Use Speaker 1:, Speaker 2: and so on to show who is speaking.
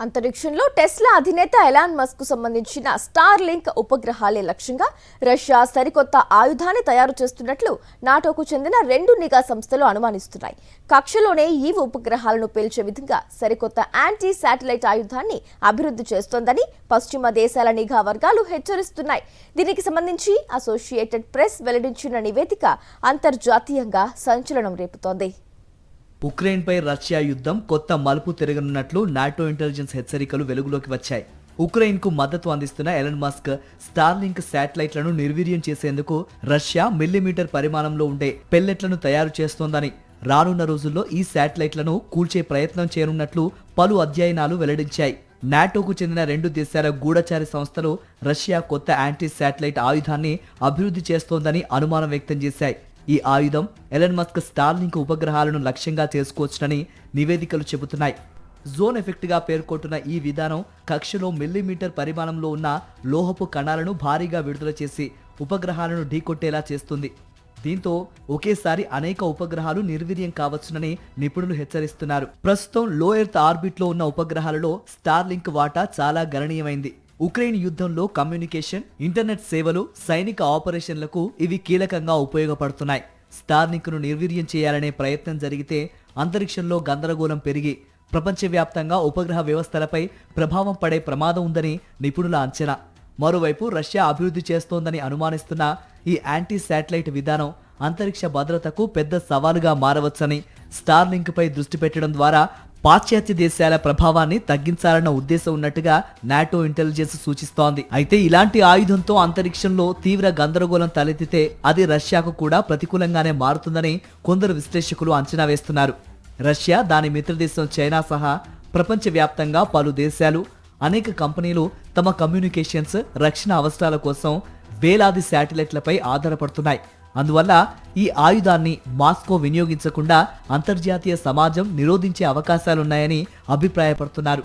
Speaker 1: అంతరిక్షంలో టెస్లా అధినేత Elon Musk కు సంబంధించిన స్టార్ లింక్ ఉపగ్రహాలే లక్ష్యంగా రష్యా సరికొత్త ఆయుధాన్ని తయారు చేస్తున్నట్లు నాటోకు చెందిన 2 నిఘా సంస్థలు అనుమానిస్తున్నాయి. కక్షలోనే ఈ ఉపగ్రహాలను పేల్చే విధంగా సరికొత్త యాంటీ శాటిలైట్ ఆయుధాన్ని అభివృద్ధి చేస్తోందని పశ్చిమ దేశాల నిఘా వర్గాలు హెచ్చరిస్తున్నాయి. దీనికి సంబంధించి అసోసియేటెడ్ ప్రెస్ వెల్లడించిన నివేదిక అంతర్జాతీయంగా సంచలనం రేపుతోంది.
Speaker 2: ఉక్రెయిన్పై రష్యా యుద్ధం కొత్త మలుపు తిరగనున్నట్లు నాటో ఇంటెలిజెన్స్ హెచ్చరికలు వెలుగులోకి వచ్చాయి. ఉక్రెయిన్కు మద్దతు అందిస్తున్న ఎలన్ మస్క్ స్టార్లింక్ శాటిలైట్లను నిర్వీర్యం చేసేందుకు రష్యా మిల్లీమీటర్ పరిమాణంలో ఉండే పెల్లెట్లను తయారు చేస్తోందని, రానున్న రోజుల్లో ఈ శాటిలైట్లను కూల్చే ప్రయత్నం చేయనున్నట్లు పలు అధ్యయనాలు వెల్లడించాయి. నాటోకు చెందిన 2 దేశాల గూఢచారి సంస్థలు రష్యా కొత్త యాంటీ శాటిలైట్ ఆయుధాన్ని అభివృద్ధి చేస్తోందని అనుమానం వ్యక్తం చేశాయి. ఈ ఆయుధం ఎలన్ మస్క్ స్టార్లింక్ ఉపగ్రహాలను లక్ష్యంగా చేసుకోవచ్చునని నివేదికలు చెబుతున్నాయి. జోన్ ఎఫెక్ట్ గా పేర్కొంటున్న ఈ విధానం కక్షలో మిల్లీమీటర్ పరిమాణంలో ఉన్న లోహపు కణాలను భారీగా విడుదల చేసి ఉపగ్రహాలను ఢీకొట్టేలా చేస్తుంది. దీంతో ఒకేసారి అనేక ఉపగ్రహాలు నిర్వీర్యం కావచ్చునని నిపుణులు హెచ్చరిస్తున్నారు. ప్రస్తుతం లో ఎర్త్ ఆర్బిట్ లో ఉన్న ఉపగ్రహాలలో స్టార్లింక్ వాటా చాలా గణనీయమైంది. ఉక్రెయిన్ యుద్ధంలో కమ్యూనికేషన్, ఇంటర్నెట్ సేవలు, సైనిక ఆపరేషన్లకు ఇవి కీలకంగా ఉపయోగపడుతున్నాయి. స్టార్లింక్ ను నిర్వీర్యం చేయాలనే ప్రయత్నం జరిగితే అంతరిక్షంలో గందరగోళం పెరిగి ప్రపంచవ్యాప్తంగా ఉపగ్రహ వ్యవస్థలపై ప్రభావం పడే ప్రమాదం ఉందని నిపుణుల అంచనా. మరోవైపు రష్యా అభివృద్ధి చేస్తోందని అనుమానిస్తున్న ఈ యాంటీ శాటిలైట్ విధానం అంతరిక్ష భద్రతకు పెద్ద సవాలుగా మారవచ్చని, స్టార్లింక్ పై దృష్టి పెట్టడం ద్వారా పాశ్చాత్య దేశాల ప్రభావాన్ని తగ్గించాలన్న ఉద్దేశం ఉన్నట్టుగా నాటో ఇంటెలిజెన్స్ సూచిస్తోంది. అయితే ఇలాంటి ఆయుధంతో అంతరిక్షంలో తీవ్ర గందరగోళం తలెత్తితే అది రష్యాకు కూడా ప్రతికూలంగానే మారుతుందని కొందరు విశ్లేషకులు అంచనా వేస్తున్నారు. రష్యా, దాని మిత్రదేశం చైనా సహా ప్రపంచవ్యాప్తంగా పలు దేశాలు, అనేక కంపెనీలు తమ కమ్యూనికేషన్స్, రక్షణ అవసరాల కోసం వేలాది శాటిలైట్లపై ఆధారపడుతున్నాయి. అందువల్ల ఈ ఆయుధాన్ని మాస్కో వినియోగించకుండా అంతర్జాతీయ సమాజం నిరోధించే అవకాశాలున్నాయని అభిప్రాయపడుతున్నారు.